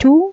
2।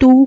2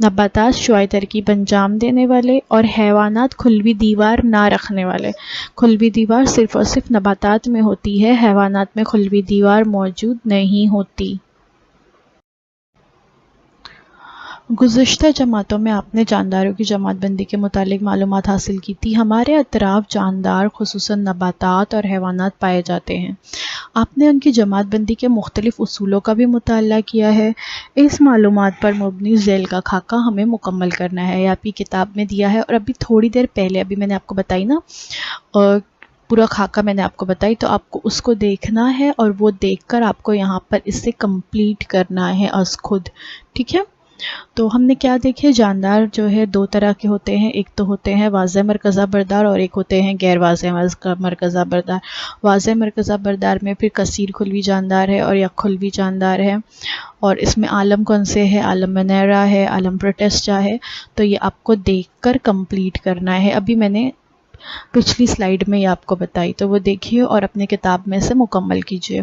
نباتات شعاعی ترکیب انجام دینے والے اور حیوانات کھلوی دیوار نہ رکھنے والے۔ کھلوی دیوار صرف اور صرف نباتات میں ہوتی ہے، حیوانات میں کھلوی دیوار موجود نہیں ہوتی۔ گزشتہ جماعتوں میں آپ نے جانداروں کی جماعت بندی کے متعلق معلومات حاصل کی تھی۔ ہمارے اطراف جاندار خصوصاً نباتات اور حیوانات پائے جاتے ہیں۔ آپ نے ان کی جماعت بندی کے مختلف اصولوں کا بھی مطالعہ کیا ہے۔ اس معلومات پر مبنی ذیل کا خاکہ ہمیں مکمل کرنا ہے، یہ آپ کی کتاب میں دیا ہے، اور ابھی تھوڑی دیر پہلے ابھی میں نے آپ کو بتائی نا، پورا خاکہ میں نے آپ کو بتائی، تو آپ کو اس کو دیکھنا ہے اور وہ دیکھ کر آپ کو یہاں پر اس سے کمپلیٹ کرنا ہے از خود، ٹھیک ہے؟ تو ہم نے کیا دیکھے، جاندار جو ہے دو طرح کے ہوتے ہیں، ایک تو ہوتے ہیں واضح مرکزہ بردار اور ایک ہوتے ہیں غیر واضح مرکزہ بردار۔ واضح مرکزہ بردار میں پھر کثیر کھلوی جاندار ہے اور یک کھلوی جاندار ہے، اور اس میں عالم کون سے ہے، عالم منیرا ہے، عالم پروٹسٹا ہے، تو یہ آپ کو دیکھ کر کمپلیٹ کرنا ہے۔ ابھی میں نے پچھلی سلائیڈ میں یہ آپ کو بتائی، تو وہ دیکھیے اور اپنے کتاب میں سے مکمل کیجیے۔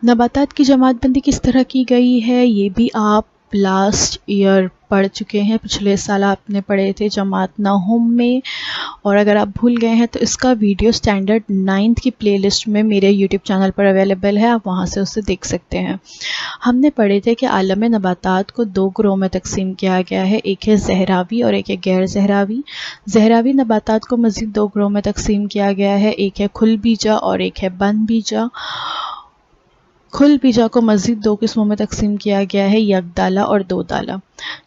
نباتات کی جماعت بندی کس طرح کی گئی ہے، یہ بھی آپ لاسٹ ایئر پڑھ چکے ہیں، پچھلے سال آپ نے پڑھے تھے جماعت نہم میں، اور اگر آپ بھول گئے ہیں تو اس کا ویڈیو سٹینڈرڈ 9 کی پلے لسٹ میں میرے یوٹیوب چینل پر اویلیبل ہے، آپ وہاں سے اسے دیکھ سکتے ہیں۔ ہم نے پڑھے تھے کہ عالم نباتات کو 2 گروہ میں تقسیم کیا گیا ہے، ایک ہے زہراوی اور ایک ہے غیر زہراوی۔ زہراوی نباتات کو مزید 2 گروہ میں تقسیم کیا گیا ہے، ایک ہے کھل بیجا اور ایک ہے بند بیجا۔ کھل بیجا کو مزید 2 قسموں میں تقسیم کیا گیا ہے، یک دالہ اور 2 دالہ،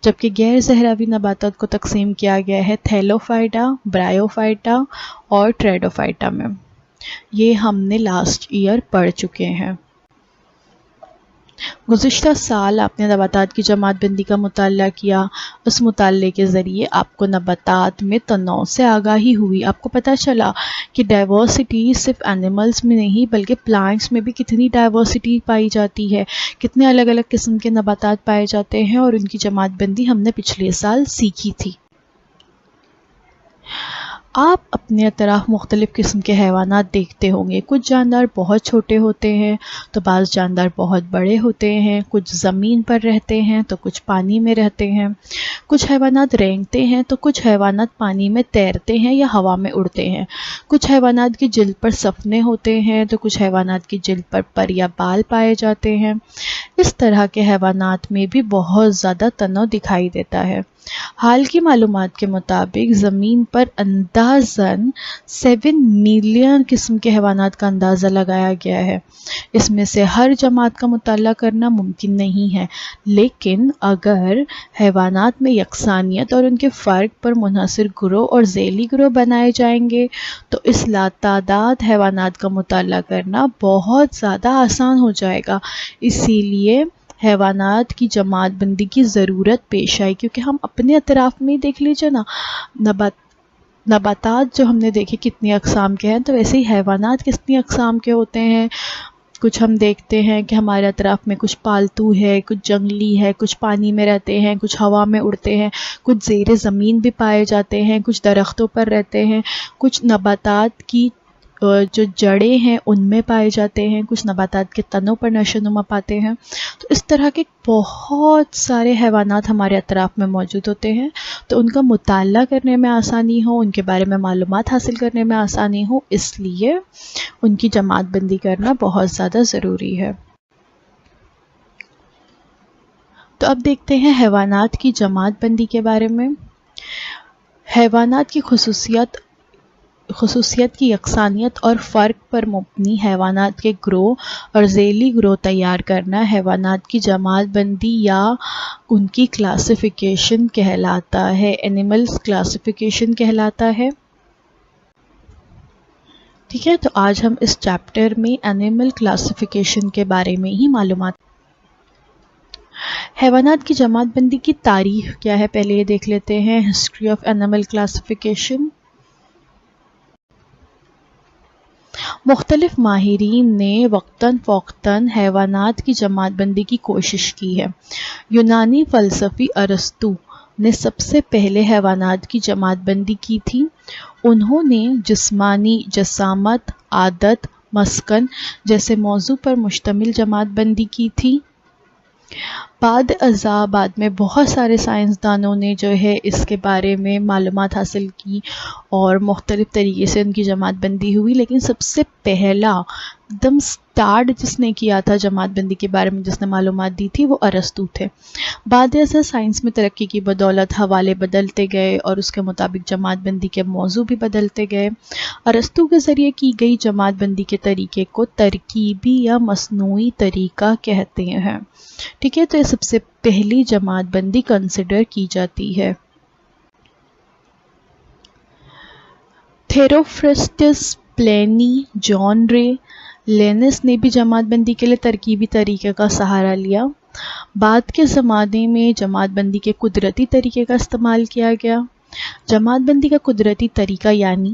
جبکہ غیر زہراوی نباتات کو تقسیم کیا گیا ہے تھیلوفائٹا، برائیوفائٹا اور ٹریڈوفائٹا میں۔ یہ ہم نے لاسٹ ایئر پڑھ چکے ہیں۔ گزشتہ سال آپ نے نباتات کی جماعت بندی کا مطالعہ کیا، اس مطالعے کے ذریعے آپ کو نباتات میں تنوع سے آگاہی ہوئی، آپ کو پتہ چلا کہ ڈائیورسٹی صرف اینیملز میں نہیں بلکہ پلانٹس میں بھی کتنی ڈائیورسٹی پائی جاتی ہے، کتنے الگ الگ قسم کے نباتات پائے جاتے ہیں، اور ان کی جماعت بندی ہم نے پچھلے سال سیکھی تھی۔ آپ اپنے اطراف مختلف قسم کے حیوانات دیکھتے ہوں گے، کچھ جاندار بہت چھوٹے ہوتے ہیں تو بعض جاندار بہت بڑے ہوتے ہیں، کچھ زمین پر رہتے ہیں تو کچھ پانی میں رہتے ہیں، کچھ حیوانات رینگتے ہیں تو کچھ حیوانات پانی میں تیرتے ہیں یا ہوا میں اڑتے ہیں، کچھ حیوانات کی جلد پر سفنے ہوتے ہیں تو کچھ حیوانات کی جلد پر پر یا بال پائے جاتے ہیں۔ اس طرح کے حیوانات میں بھی بہت زیادہ تنوع دکھائی دیتا ہے۔ حال کی معلومات کے مطابق زمین پر اندازاً 7 ملین قسم کے حیوانات کا اندازہ لگایا گیا ہے۔ اس میں سے ہر جماعت کا مطالعہ کرنا ممکن نہیں ہے، لیکن اگر حیوانات میں یکسانیت اور ان کے فرق پر منحصر گروہ اور ذیلی گروہ بنائے جائیں گے تو اس لاتعداد حیوانات کا مطالعہ کرنا بہت زیادہ آسان ہو جائے گا۔ اسی لیے حیوانات کی جماعت بندی کی ضرورت پیش آئی، کیونکہ ہم اپنے اطراف میں دیکھ لیجئے نا، نباتات جو ہم نے دیکھے کتنی اقسام کے ہیں، تو ویسے ہی حیوانات کتنی اقسام کے ہوتے ہیں۔ کچھ ہم دیکھتے ہیں کہ ہمارے اطراف میں کچھ پالتو ہے، کچھ جنگلی ہے، کچھ پانی میں رہتے ہیں، کچھ ہوا میں اڑتے ہیں، کچھ زیر زمین بھی پائے جاتے ہیں، کچھ درختوں پر رہتے ہیں، کچھ نباتات کی جو جڑیں ہیں ان میں پائے جاتے ہیں، کچھ نباتات کے تنوں پر نشو نما پاتے ہیں۔ تو اس طرح کے بہت سارے حیوانات ہمارے اطراف میں موجود ہوتے ہیں، تو ان کا مطالعہ کرنے میں آسانی ہو، ان کے بارے میں معلومات حاصل کرنے میں آسانی ہو، اس لیے ان کی جماعت بندی کرنا بہت زیادہ ضروری ہے۔ تو اب دیکھتے ہیں حیوانات کی جماعت بندی کے بارے میں۔ حیوانات کی خصوصیت کی یکسانیت اور فرق پر مبنی حیوانات کے گروہ اور ذیلی گروہ تیار کرنا حیوانات کی جماعت بندی یا ان کی کلاسیفیکیشن کہلاتا ہے، اینیملز کلاسیفیکیشن کہلاتا ہے۔ ٹھیک ہے، تو آج ہم اس چیپٹر میں اینیمل کلاسیفیکیشن کے بارے میں ہی معلومات۔ حیوانات کی جماعت بندی کی تاریخ کیا ہے، پہلے یہ دیکھ لیتے ہیں، ہسٹری آف اینیمل کلاسیفیکیشن۔ مختلف ماہرین نے وقتاً فوقتاً حیوانات کی جماعت بندی کی کوشش کی ہے۔ یونانی فلسفی ارسطو نے سب سے پہلے حیوانات کی جماعت بندی کی تھی۔ انہوں نے جسمانی جسامت، عادت، مسکن جیسے موضوع پر مشتمل جماعت بندی کی تھی۔ بعد ازاں بعد میں بہت سارے سائنسدانوں نے جو ہے اس کے بارے میں معلومات حاصل کی اور مختلف طریقے سے ان کی جماعت بندی ہوئی، لیکن سب سے پہلا دم سٹارٹ جس نے کیا تھا جماعت بندی کے بارے میں، جس نے معلومات دی تھی، وہ ارسطو تھے۔ بعد ازاں سائنس میں ترقی کی بدولت حوالے بدلتے گئے اور اس کے مطابق جماعت بندی کے موضوع بھی بدلتے گئے۔ ارسطو کے ذریعے کی گئی جماعت بندی کے طریقے کو ترکیبی یا مصنوعی طریقہ کہتے ہیں، ٹھیک ہے؟ تو یہ سب سے پہلی جماعت بندی کنسیڈر کی جاتی ہے۔ تھیوفرسٹس، پلینی، جان رے، لینس نے بھی جماعت بندی کے لیے ترکیبی طریقے کا سہارا لیا۔ بعد کے زمانے میں جماعت بندی کے قدرتی طریقے کا استعمال کیا گیا۔ جماعت بندی کا قدرتی طریقہ یعنی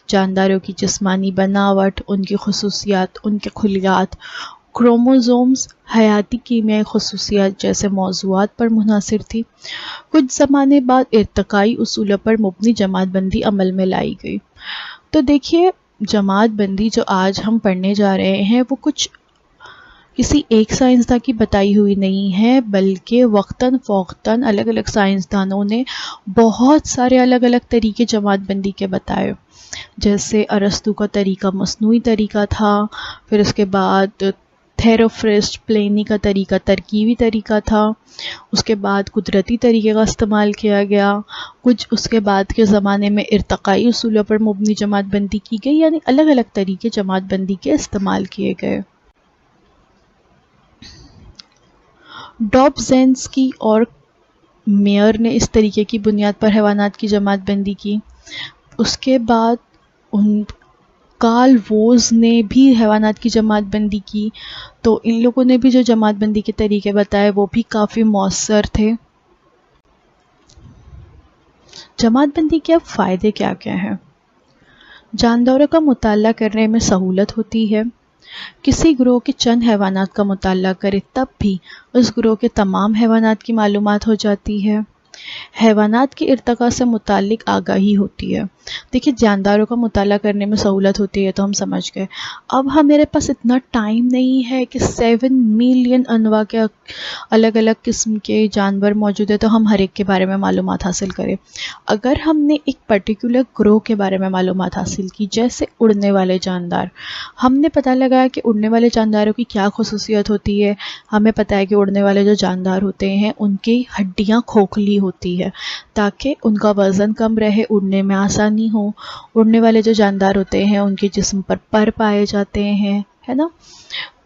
جانداروں کی جسمانی بناوٹ، ان کی خصوصیات، ان کے خلیات، کروموزومز، حیاتی کیمیائی خصوصیات جیسے موضوعات پر منحصر تھی۔ کچھ زمانے بعد ارتقائی اصولوں پر مبنی جماعت بندی عمل میں لائی گئی۔ تو دیکھیے، جماعت بندی جو آج ہم پڑھنے جا رہے ہیں وہ کچھ کسی ایک سائنسداں کی بتائی ہوئی نہیں ہے، بلکہ وقتاً فوقتاً الگ الگ سائنسدانوں نے بہت سارے الگ الگ طریقے جماعت بندی کے بتائے۔ جیسے ارسطو کا طریقہ مصنوعی طریقہ تھا، پھر اس کے بعد تھیوفرسٹ، پلینی کا طریقہ ترکیبی طریقہ تھا، اس کے بعد قدرتی طریقے کا استعمال کیا گیا، کچھ اس کے بعد کے زمانے میں ارتقائی اصولوں پر مبنی جماعت بندی کی گئی، یعنی الگ الگ طریقے جماعت بندی کے استعمال کیے گئے۔ ڈوبزینسکی اور میئر نے اس طریقے کی بنیاد پر حیوانات کی جماعت بندی کی۔ اس کے بعد کارل ووز نے بھی حیوانات کی جماعت بندی کی۔ تو ان لوگوں نے بھی جو جماعت بندی کے طریقے بتائے وہ بھی کافی مؤثر تھے۔ جماعت بندی کے اب فائدے کیا کیا ہیں؟ جانداروں کا مطالعہ کرنے میں سہولت ہوتی ہے۔ کسی گروہ کے چند حیوانات کا مطالعہ کرے تب بھی اس گروہ کے تمام حیوانات کی معلومات ہو جاتی ہے۔ حیوانات کے ارتقاء سے متعلق آگاہی ہوتی ہے۔ دیکھیے، جانداروں کا مطالعہ کرنے میں سہولت ہوتی ہے تو ہم سمجھ گئے۔ اب میرے پاس اتنا ٹائم نہیں ہے کہ 7 ملین انواع کے الگ الگ قسم کے جانور موجود ہیں تو ہم ہر ایک کے بارے میں معلومات حاصل کریں۔ اگر ہم نے ایک پرٹیکولر گروہ کے بارے میں معلومات حاصل کی، جیسے اڑنے والے جاندار، ہم نے پتہ لگایا کہ اڑنے والے جانداروں کی کیا خصوصیت ہوتی ہے۔ ہمیں پتہ ہے کہ اڑنے والے جو جاندار ہوتے ہیں ان کی ہڈیاں کھوکھلی ہوتی ہے تاکہ ان کا وزن کم رہے، اڑنے میں آسانی ہو۔ اڑنے والے جو جاندار ہوتے ہیں ان کے جسم پر پر پائے جاتے ہیں، ہے نا؟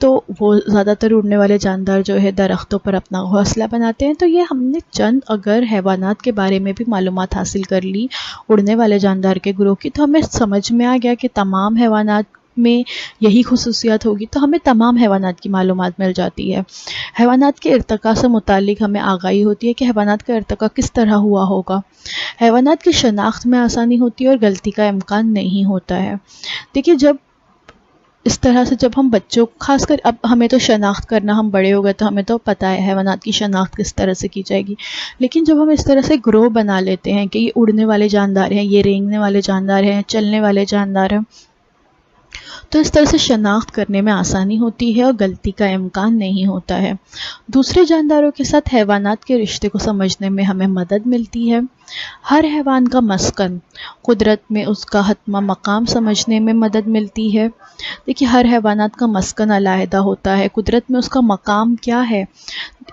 تو وہ زیادہ تر اڑنے والے جاندار جو ہے درختوں پر اپنا گھونسلہ بناتے ہیں۔ تو یہ ہم نے چند اگر حیوانات کے بارے میں بھی معلومات حاصل کر لی اڑنے والے جاندار کے گروہ کی، تو ہمیں سمجھ میں آ گیا کہ تمام حیوانات میں یہی خصوصیات ہوگی، تو ہمیں تمام حیوانات کی معلومات مل جاتی ہے۔ حیوانات کے ارتقاء سے متعلق ہمیں آگاہی ہوتی ہے کہ حیوانات کا ارتقاء کس طرح ہوا ہوگا۔ حیوانات کی شناخت میں آسانی ہوتی ہے اور غلطی کا امکان نہیں ہوتا ہے۔ دیکھیے، جب اس طرح سے جب ہم بچوں، خاص کر اب ہمیں تو شناخت کرنا، ہم بڑے ہو گئے تو ہمیں تو پتہ ہے حیوانات کی شناخت کس طرح سے کی جائے گی، لیکن جب ہم اس طرح سے گروہ بنا لیتے ہیں کہ یہ اڑنے والے جاندار ہیں، یہ رینگنے والے جاندار ہیں، چلنے والے جاندار ہیں، تو اس طرح سے شناخت کرنے میں آسانی ہوتی ہے اور غلطی کا امکان نہیں ہوتا ہے۔ دوسرے جانداروں کے ساتھ حیوانات کے رشتے کو سمجھنے میں ہمیں مدد ملتی ہے۔ ہر حیوان کا مسکن، قدرت میں اس کا حتمی مقام سمجھنے میں مدد ملتی ہے۔ دیکھیے، ہر حیوانات کا مسکن علیحدہ ہوتا ہے، قدرت میں اس کا مقام کیا ہے۔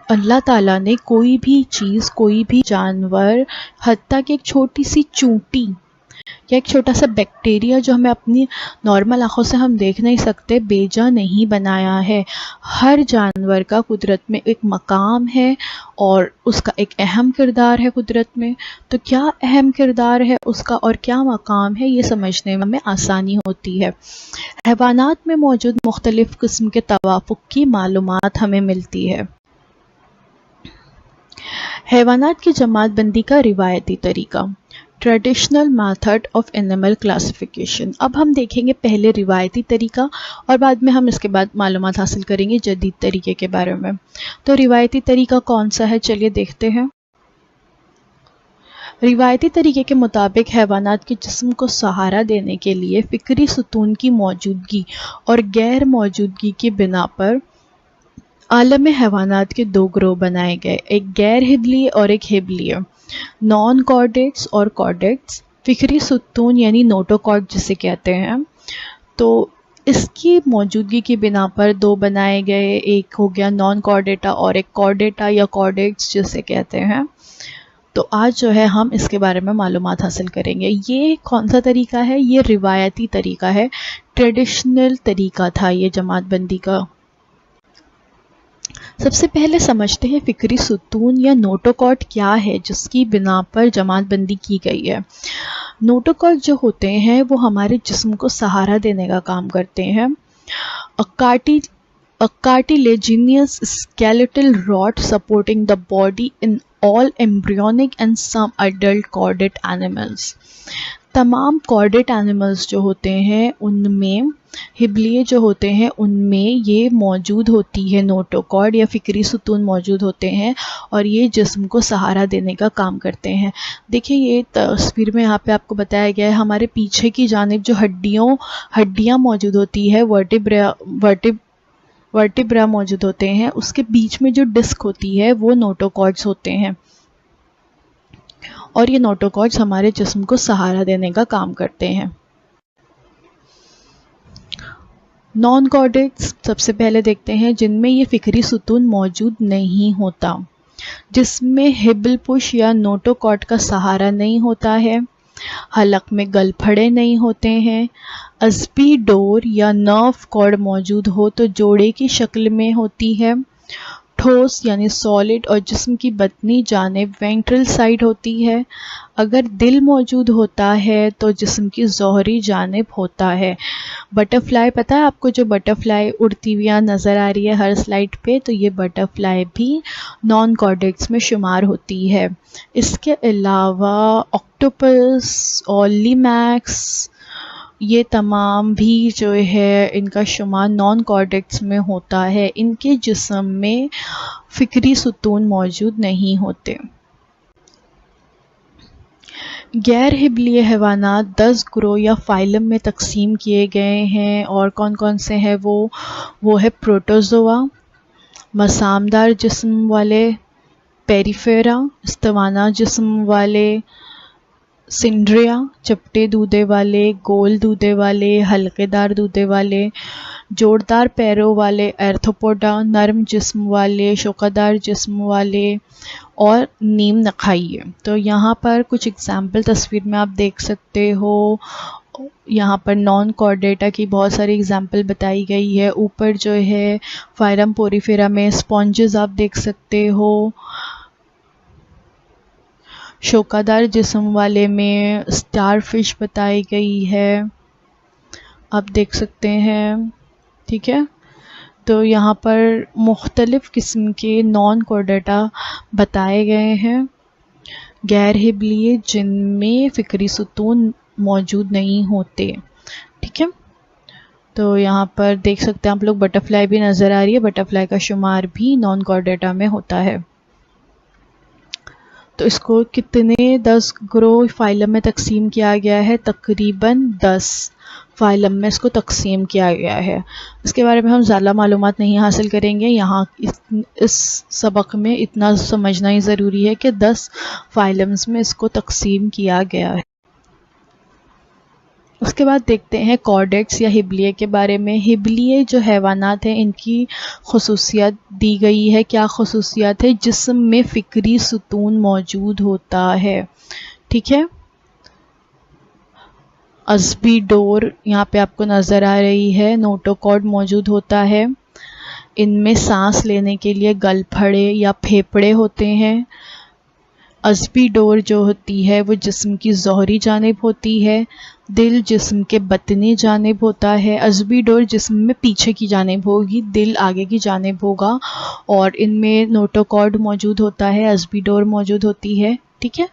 اللہ تعالیٰ نے کوئی بھی چیز، کوئی بھی جانور، حتیٰ کہ ایک چھوٹی سی چونٹی یا ایک چھوٹا سا بیکٹیریا جو ہمیں اپنی نارمل آنکھوں سے ہم دیکھ نہیں سکتے، بیجا نہیں بنایا ہے۔ ہر جانور کا قدرت میں ایک مقام ہے اور اس کا ایک اہم کردار ہے قدرت میں۔ تو کیا اہم کردار ہے اس کا اور کیا مقام ہے، یہ سمجھنے میں ہمیں آسانی ہوتی ہے۔ حیوانات میں موجود مختلف قسم کے توافق کی معلومات ہمیں ملتی ہے۔ حیوانات کی جماعت بندی کا روایتی طریقہ، traditional method of animal classification. اب ہم دیکھیں گے پہلے روایتی طریقہ اور بعد میں ہم اس کے بعد معلومات حاصل کریں گے جدید طریقے کے بارے میں۔ تو روایتی طریقہ کون سا ہے، چلیے دیکھتے ہیں۔ روایتی طریقے کے مطابق حیوانات کے جسم کو سہارا دینے کے لیے فکری ستون کی موجودگی اور غیر موجودگی کی بنا پر عالم حیوانات کے دو گروہ بنائے گئے، ایک غیر ہبلیے اور ایک ہبلیے، نان کارڈیٹس اور کارڈیٹس۔ فکری ستون یعنی نوٹوکارڈ جسے کہتے ہیں، تو اس کی موجودگی کی بنا پر دو بنائے گئے، ایک ہو گیا نان کارڈیٹا اور ایک کارڈیٹا یا کارڈیٹس جسے کہتے ہیں۔ تو آج جو ہے ہم اس کے بارے میں معلومات حاصل کریں گے۔ یہ کون سا طریقہ ہے؟ یہ روایتی طریقہ ہے، ٹریڈیشنل طریقہ تھا یہ جماعت بندی کا۔ سب سے پہلے سمجھتے ہیں فکری ستون یا نوٹوکارڈ کیا ہے جس کی بنا پر جماعت بندی کی گئی ہے۔ نوٹوکارڈ جو ہوتے ہیں وہ ہمارے جسم کو سہارا دینے کا کام کرتے ہیں۔ cartilaginous skeletal rod supporting the body in all embryonic and some adult chordate animals۔ تمام chordate animals جو ہوتے ہیں ان میں، ہبلیے جو ہوتے ہیں ان میں یہ موجود ہوتی ہے، نوٹوکارڈ یا فکری ستون موجود ہوتے ہیں اور یہ جسم کو سہارا دینے کا کام کرتے ہیں۔ دیکھیں یہ تصویر میں یہاں پہ آپ کو بتایا گیا ہے، ہمارے پیچھے کی جانب جو ہڈیاں موجود ہوتی ہے، ورٹیبرا موجود ہوتے ہیں، اس کے بیچ میں جو ڈسک ہوتی ہے وہ نوٹوکارڈز ہوتے ہیں، اور یہ نوٹوکارڈز ہمارے جسم کو سہارا دینے کا کام کرتے ہیں۔ نان کارڈیٹس سب سے پہلے دیکھتے ہیں جن میں یہ فکری ستون موجود نہیں ہوتا، جس میں ہبل پش یا نوٹوکارڈ کا سہارا نہیں ہوتا ہے، حلق میں گل پھڑے نہیں ہوتے ہیں، عصبی ڈور یا نرو کارڈ موجود ہو تو جوڑے کی شکل میں ہوتی ہے، ٹھوس یعنی سالڈ اور جسم کی بطنی جانب وینٹرل سائڈ ہوتی ہے، اگر دل موجود ہوتا ہے تو جسم کی ظہری جانب ہوتا ہے۔ بٹر فلائی پتہ ہے آپ کو، جو بٹر فلائی اڑتی ہوئی نظر آ رہی ہے ہر سلائڈ پہ، تو یہ بٹر فلائی بھی نان کارڈیٹس میں شمار ہوتی ہے۔ اس کے علاوہ آکٹوپس اور لیمیکس، یہ تمام بھی جو ہے ان کا شمار نان کارڈیٹس میں ہوتا ہے، ان کے جسم میں فکری ستون موجود نہیں ہوتے۔ غیر ہبلیے حیوانات 10 گروہ یا فائلم میں تقسیم کیے گئے ہیں، اور کون کون سے ہیں وہ ہے پروٹوزوا، مسامدار جسم والے، پیریفیرا، استوانہ جسم والے، سنڈریا، چپٹے دودے والے، گول دودے والے، حلقے دار دودے والے، جوڑدار پیروں والے، ایرتھوپوڈا، نرم جسم والے، شوکادار جسم والے، اور نیم نخائی۔ تو یہاں پر کچھ اگزامپل تصویر میں آپ دیکھ سکتے ہو، یہاں پر نان کارڈیٹا کی بہت ساری اگزامپل بتائی گئی ہے۔ اوپر جو ہے فائرم پوریفیرا میں اسپونجز آپ دیکھ سکتے ہو، شوکادار جسم والے میں اسٹار فش بتائی گئی ہے، آپ دیکھ سکتے ہیں، ٹھیک ہے۔ تو یہاں پر مختلف قسم کے نان کارڈیٹا بتائے گئے ہیں، غیر ہبلیے جن میں فکری ستون موجود نہیں ہوتے، ٹھیک ہے۔ تو یہاں پر دیکھ سکتے ہیں آپ لوگ بٹر فلائی بھی نظر آ رہی ہے، بٹر فلائی کا شمار بھی نان کارڈیٹا میں ہوتا ہے۔ تو اس کو کتنے 10 گروہ فائلم میں تقسیم کیا گیا ہے؟ تقریباً 10 فائلم میں اس کو تقسیم کیا گیا ہے۔ اس کے بارے میں ہم زیادہ معلومات نہیں حاصل کریں گے، یہاں اس سبق میں اتنا سمجھنا ہی ضروری ہے کہ 10 فائلمز میں اس کو تقسیم کیا گیا ہے۔ اس کے بعد دیکھتے ہیں کارڈیٹس یا ہبلیے کے بارے میں۔ ہبلیے جو حیوانات ہیں ان کی خصوصیت دی گئی ہے، کیا خصوصیت ہے؟ جسم میں فکری ستون موجود ہوتا ہے، ٹھیک ہے۔ عصبی ڈور یہاں پہ آپ کو نظر آ رہی ہے، نوٹوکارڈ موجود ہوتا ہے، ان میں سانس لینے کے لیے گل پھڑے یا پھیپھڑے ہوتے ہیں۔ عصبی ڈور جو ہوتی ہے وہ جسم کی ظہری جانب ہوتی ہے، دل جسم کے بطنی جانب ہوتا ہے۔ عصبی ڈور جسم میں پیچھے کی جانب ہوگی، دل آگے کی جانب ہوگا، اور ان میں نوٹوکارڈ موجود ہوتا ہے، عصبی ڈور موجود ہوتی ہے، ٹھیک ہے۔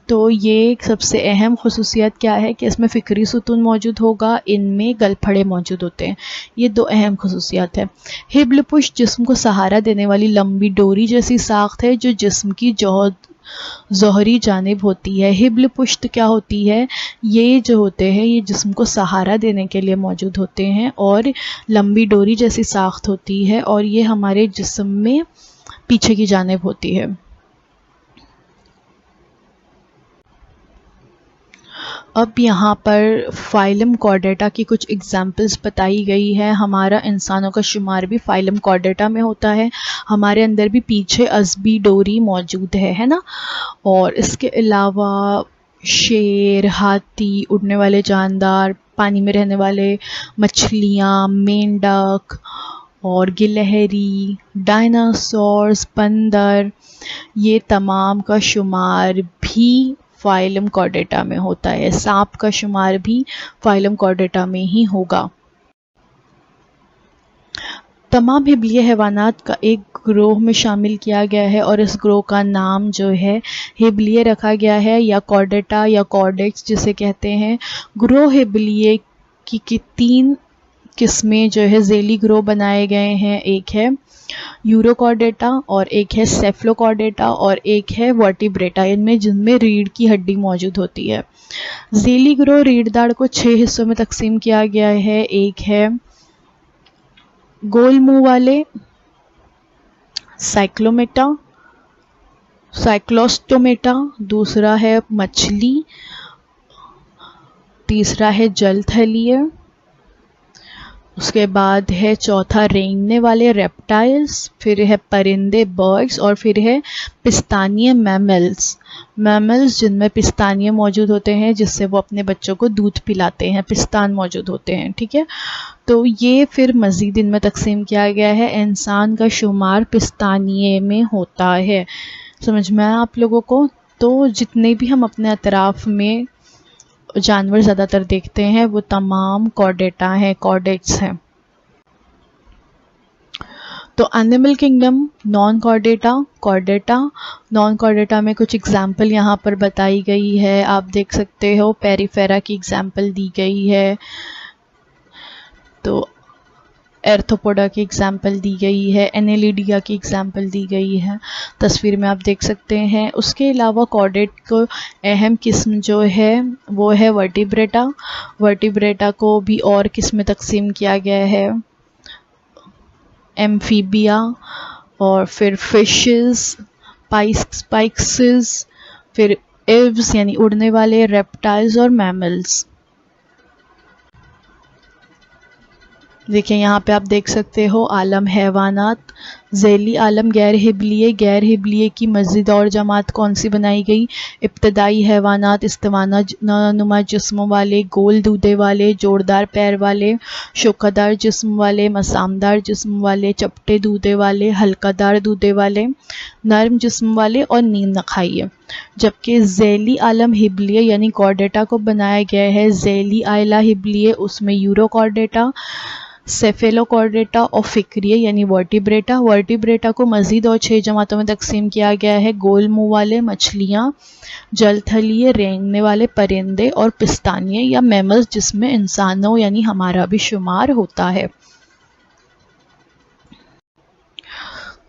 تو یہ سب سے اہم خصوصیت کیا ہے کہ اس میں فکری ستون موجود ہوگا، ان میں گل پھڑے موجود ہوتے ہیں، یہ 2 اہم خصوصیات ہیں۔ ہبل پش جسم کو سہارا دینے والی لمبی ڈوری جیسی ساخت ہے جو جسم کی ظہری جانب ہوتی ہے۔ حبل پشت کیا ہوتی ہے؟ یہ جو ہوتے ہیں یہ جسم کو سہارا دینے کے لیے موجود ہوتے ہیں اور لمبی ڈوری جیسی ساخت ہوتی ہے، اور یہ ہمارے جسم میں پیچھے کی جانب ہوتی ہے۔ اب یہاں پر فائلم کارڈیٹا کی کچھ ایگزامپلس بتائی گئی ہے۔ ہمارا انسانوں کا شمار بھی فائلم کارڈیٹا میں ہوتا ہے۔ ہمارے اندر بھی پیچھے عصبی ڈوری موجود ہے نا۔ اور اس کے علاوہ شیر، ہاتھی، اڑنے والے جاندار، پانی میں رہنے والے مچھلیاں، مینڈک اور گلہری، ڈائناسورز، بندر، یہ تمام کا شمار بھی فائلم کارڈیٹا میں ہوتا ہے۔ سانپ کا شمار بھی فائلم کارڈیٹا میں ہی ہوگا۔ تمام ہبلیے حیوانات کا ایک گروہ میں شامل کیا گیا ہے، اور اس گروہ کا نام جو ہے ہبلیے رکھا گیا ہے، یا کارڈیٹا یا کارڈیکس جسے کہتے ہیں۔ گروہ ہبلیے کی 3 قسمیں جو ہے ذیلی گروہ بنائے گئے ہیں۔ ایک ہے یورو کارڈیٹا، اور ایک ہے سیفلو کارڈیٹا، اور ایک ہے ورٹیبریٹا، جن میں ریڑھ کی ہڈی موجود ہوتی ہے۔ ذیلی گروہ ریڑھ داڑ کو 6 حصوں میں تقسیم کیا گیا ہے۔ ایک ہے گول منہ والے سائکلومیٹا، سائکلوسٹومیٹا، دوسرا ہے مچھلی، تیسرا ہے جل تھلیے، اس کے بعد ہے چوتھا رینگنے والے ریپٹائلز، پھر ہے پرندے برڈز، اور پھر ہے پستانیے میملز جن میں پستانیے موجود ہوتے ہیں جس سے وہ اپنے بچوں کو دودھ پلاتے ہیں، پستان موجود ہوتے ہیں، ٹھیک ہے۔ تو یہ پھر مزید ان میں تقسیم کیا گیا ہے۔ انسان کا شمار پستانیے میں ہوتا ہے۔ سمجھ میں آیا آپ لوگوں کو؟ تو جتنے بھی ہم اپنے اطراف میں جانور زیادہ تر دیکھتے ہیں وہ تمام کارڈیٹا ہیں، کارڈیٹس ہیں۔ تو اینیمل کنگڈم، نان کارڈیٹا، کارڈیٹا۔ نان کارڈیٹا میں کچھ اگزامپل یہاں پر بتائی گئی ہے، آپ دیکھ سکتے ہو۔ پیریفیرا کی اگزامپل دی گئی ہے، تو ایرتھوپوڈا کی اگزامپل دی گئی ہے، اینیلیڈیا کی اگزامپل دی گئی ہے، تصویر میں آپ دیکھ سکتے ہیں۔ اس کے علاوہ کارڈیٹ کو اہم قسم جو ہے وہ ہے ورٹیبریٹا۔ ورٹیبریٹا کو بھی اور قسم میں تقسیم کیا گیا ہے، ایمفیبیا، اور پھر فشز، پائکسز، پھر ایوز یعنی اڑنے والے، ریپٹائلز اور میملز۔ دیکھیں یہاں پہ آپ دیکھ سکتے ہو عالم حیوانات، ذیلی عالم غیر ہبلیے۔ غیر ہبلیے کی مزید اور جماعت کون سی بنائی گئی؟ ابتدائی حیوانات، استوانہ نما جسم والے، گول دودے والے، جوڑدار پیر والے، شوکہ دار جسم والے، مسامدار جسم والے، چپٹے دودے والے، حلقہ دار دودے والے، نرم جسم والے اور نیم نخائیے۔ جبکہ ذیلی عالم ہبلیے یعنی کارڈیٹا کو بنایا گیا ہے ذیلی عائلہ ہبلیے، اس میں یورو کارڈیٹا، سیفیلو کارڈیٹا اور فکریے یعنی ورٹیبریٹا۔ ورٹیبریٹا کو مزید اور 6 جماعتوں میں تقسیم کیا گیا ہے، گول منہ والے مچھلیاں، جل تھلیے، رینگنے والے پرندے اور پستانیے یا میملز جس میں انسانوں یعنی ہمارا بھی شمار ہوتا ہے۔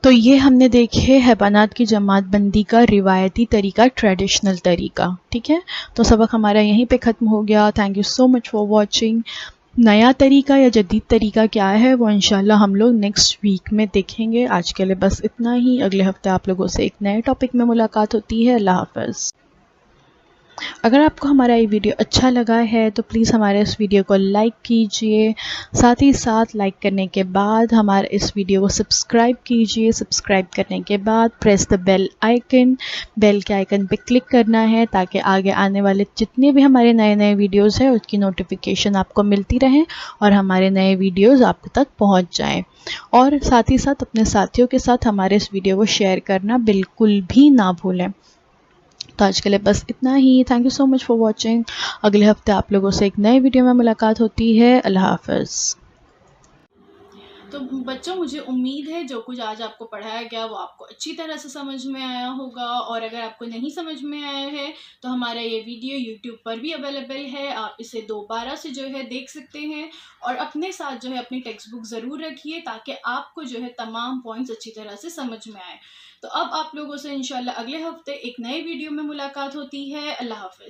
تو یہ ہم نے دیکھے حیوانات کی جماعت بندی کا روایتی طریقہ، ٹریڈیشنل طریقہ، ٹھیک ہے۔ تو سبق ہمارا یہیں پہ ختم ہو گیا۔ Thank you so much for watching. نیا طریقہ یا جدید طریقہ کیا ہے وہ انشاءاللہ ہم لوگ نیکسٹ ویک میں دیکھیں گے۔ آج کے لیے بس اتنا ہی، اگلے ہفتے آپ لوگوں سے ایک نئے ٹاپک میں ملاقات ہوتی ہے۔ اللہ حافظ۔ اگر آپ کو ہمارا یہ ویڈیو اچھا لگا ہے تو پلیز ہمارے اس ویڈیو کو لائک کیجئے، ساتھ ہی ساتھ لائک کرنے کے بعد ہمارے اس ویڈیو کو سبسکرائب کیجئے۔ سبسکرائب کرنے کے بعد پریس دا بیل آئیکن، بیل کے آئیکن پہ کلک کرنا ہے تاکہ آگے آنے والے جتنے بھی ہمارے نئے ویڈیوز ہیں اس کی نوٹیفیکیشن آپ کو ملتی رہیں اور ہمارے نئے ویڈیوز آپ تک پہنچ جائیں۔ اور ساتھ ہی ساتھ اپنے ساتھیوں کے ساتھ ہمارے اس ویڈیو کو شیئر کرنا بالکل بھی نہ بھولیں۔ تو آج کے لیے بس اتنا ہی۔ Thank you so much for watching. اگلے ہفتے آپ لوگوں سے ایک نئے ویڈیو میں ملاقات ہوتی ہے۔ اللہ حافظ۔ تو بچوں مجھے امید ہے جو کچھ آج آپ کو پڑھایا گیا وہ آپ کو اچھی طرح سے سمجھ میں آیا ہوگا، اور اگر آپ کو نہیں سمجھ میں آیا ہے تو ہمارا یہ ویڈیو یوٹیوب پر بھی اویلیبل ہے، آپ اسے دوبارہ سے جو ہے دیکھ سکتے ہیں، اور اپنے ساتھ جو ہے اپنی ٹیکسٹ بک ضرور رکھیے تاکہ آپ کو جو ہے تمام پوائنٹس اچھی طرح سے سمجھ میں آئے۔ تو اب آپ لوگوں سے انشاءاللہ اگلے ہفتے ایک نئے ویڈیو میں ملاقات ہوتی ہے۔ اللہ حافظ۔